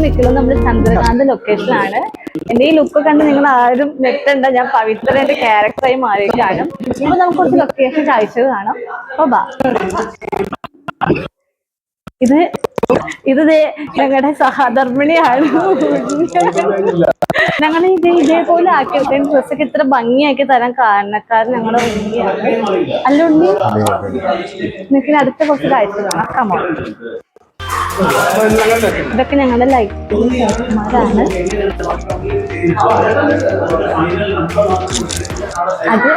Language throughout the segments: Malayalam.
നിൽക്കുന്നത് നമ്മുടെ ചന്ദ്രകാന്ത് ലൊക്കേഷനാണ്. എന്റെ ഈ ലുക്ക് കണ്ട് നിങ്ങൾ ആരും നെറ്റണ്ട, ഞാൻ പവിത്രന്റെ ക്യാരക്ടറായി മാറിയിട്ടാണ്. ഇപ്പൊ നമുക്ക് കുറച്ച് ലൊക്കേഷൻ കാഴ്ചകൾ കാണാം. അപ്പൊ ബാ, ഇത് ഞങ്ങളുടെ സഹധർമ്മിണിയാണ്. ഞങ്ങൾ ഇതേപോലെ ആക്കി വെക്കാൻ ഡ്രസ്സൊക്കെ ഇത്ര ഭംഗിയാക്കി തരാൻ കാരണക്കാരൻ ഞങ്ങളുടെ ഉണ്ണിയാണ്. അല്ല ഉണ്ണി, നിനക്ക് അടുത്ത കുറച്ച് കാഴ്ച കാണാം. കമോ, ഇതൊക്കെ ഞങ്ങളുടെ ലൈറ്റ്മാരാണ്. അത്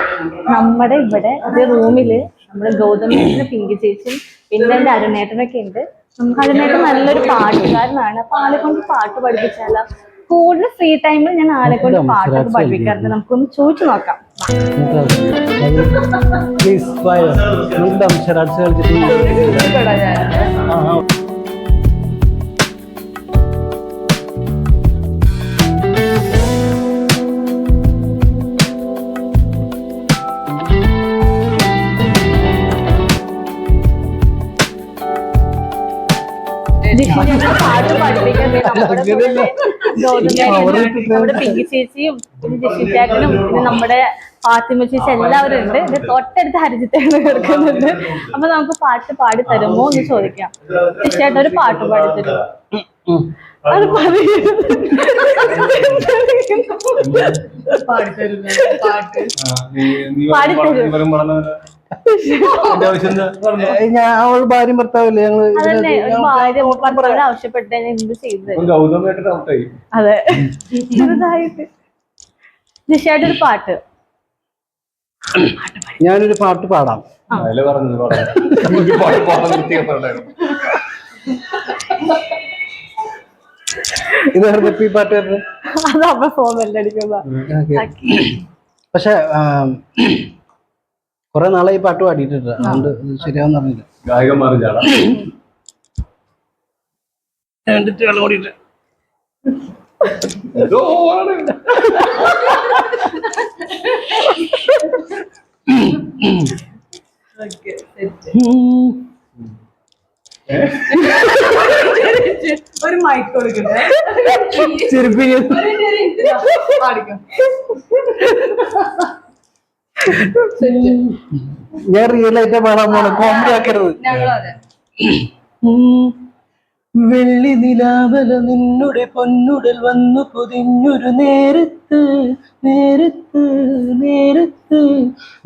നമ്മുടെ ഇവിടെ ഒരു റൂമില് നമ്മുടെ ഗൗതമേട്ടന് പിങ്കി ചേച്ചിയും പിന്നെ എന്റെ അരുണേട്ടനൊക്കെ ഉണ്ട്. നമുക്ക് അരുണേട്ടൻ നല്ലൊരു പാട്ടുകാരനാണ്. അപ്പൊ ആളെ കൊണ്ട് പാട്ട് പഠിപ്പിച്ചാലോ? കൂടുതൽ ഫ്രീ ടൈമിൽ ഞാൻ ആളെ കൊണ്ട് പാട്ടൊക്കെ പഠിപ്പിക്കാറുണ്ട്. നമുക്കൊന്ന് ചോദിച്ചു നോക്കാം. പാട്ട് പഠിപ്പിക്കാൻ നമ്മുടെ പിങ്കി ചേച്ചിയും പിന്നെ ജിഷിചാക്കനും പിന്നെ നമ്മുടെ ഫാത്തിമ ചേച്ചി എല്ലാവരും ഉണ്ട്. ഇത് തൊട്ടടുത്ത് ഹരിജിത്താണ് കേൾക്കുന്നുണ്ട്. അപ്പൊ നമുക്ക് പാട്ട് പാടി തരുമോ എന്ന് ചോദിക്കാം. തീർച്ചയായിട്ടും ഒരു പാട്ട് പാടി തരുമോ? അത് ഞാൻ അവള് ഭാര്യ ഭർത്താവില്ലേ? ഞങ്ങള് ആവശ്യപ്പെട്ട എന്ത് ചെയ്തത്? അതെ, ചെറുതായിട്ട് ജിഷായിട്ടൊരു പാട്ട്. ഞാനൊരു പാട്ട് പാടാം. ഇതായിരുന്നു ഈ പാട്ട്. അത് ഫോൺ ബെല്ലടിക്കുമ്പോ. പക്ഷെ കൊറേ നാളെ ഈ പാട്ട് പാടിയിട്ടുണ്ട്, അതുകൊണ്ട് ശരിയാവുന്ന അറിയില്ല. ഒരു മൈക്ക് കൊടുക്കട്ടെ. ഞാൻ റിയൽ ആയിട്ട് പാടാൻ പോണ, കോമഡി ആക്കരുത്. വെള്ളി നിലാവല നിന്നുടെ പൊന്നുടൽ വന്നു പൊതിഞ്ഞൊരു നേരത്ത് നേരത്ത് നേരത്ത്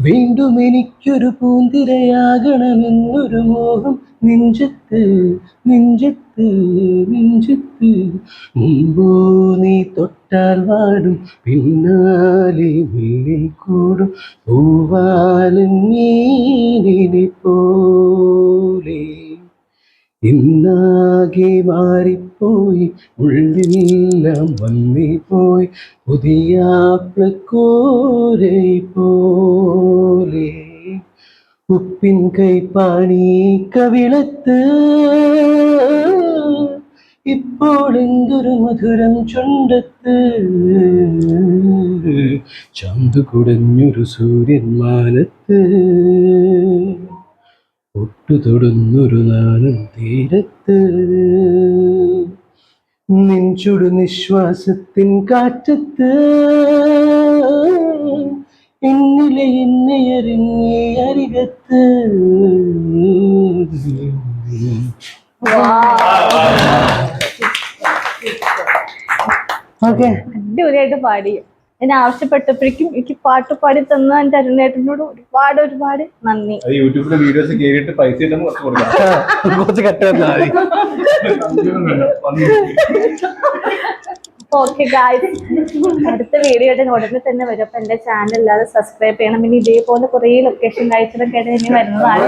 വീണ്ടും എനിക്കൊരു പൂന്തിരയാകണമെന്നൊരു മോഹം നെഞ്ചത്ത് നെഞ്ചത്ത് നെഞ്ചത്ത്. മുമ്പോ നീ തൊട്ടാൽ വാടും പിന്നാലെ മുള്ളിൽ കൂടും പൂവാലൻ നീനെ പോലെ. ഇന്നാകെ മാറിപ്പോയി, ഉള്ളിലെല്ലാം വന്നിപ്പോയി പുതിയാപ്ലക്കോരെ പോലെ. ഉപ്പിൻ കൈപ്പാണി കവിളത്ത് ഇപ്പോൾ എന്തൊരു മധുരം ചുണ്ടത്ത്. ചന്തു കുടഞ്ഞൊരു സൂര്യൻ മാനത്ത് ഒട്ടുതൊടുന്നൊരു നാണം തീരത്ത്. നെഞ്ചുടു നിശ്വാസത്തിൻ കാറ്റത്ത് എന്നിലെ എന്നെ അറിഞ്ഞേ അരികത്ത്. അടിപൊളിയായിട്ട് പാടി. എന്നെ ആവശ്യപ്പെട്ടപ്പോഴേക്കും എനിക്ക് പാട്ട് പാടി തന്ന എന്റെ അരുണേട്ടനോട് ഒരുപാട് ഒരുപാട് നന്ദി. യൂട്യൂബിലെ വീഡിയോസ് കേറിയിട്ട് പൈസ ഓക്കെ ഗായ്സ്, അടുത്ത വീഡിയോ ഉടനെ തന്നെ വരും. അപ്പൊ എന്റെ ചാനൽ എല്ലാവരും സബ്സ്ക്രൈബ് ചെയ്യണം. ഇനി ഇതേപോലെ കുറെ ലൊക്കേഷൻ കാഴ്ചകളൊക്കെ ആയിട്ട് ഇനി വരുന്നതാണ്.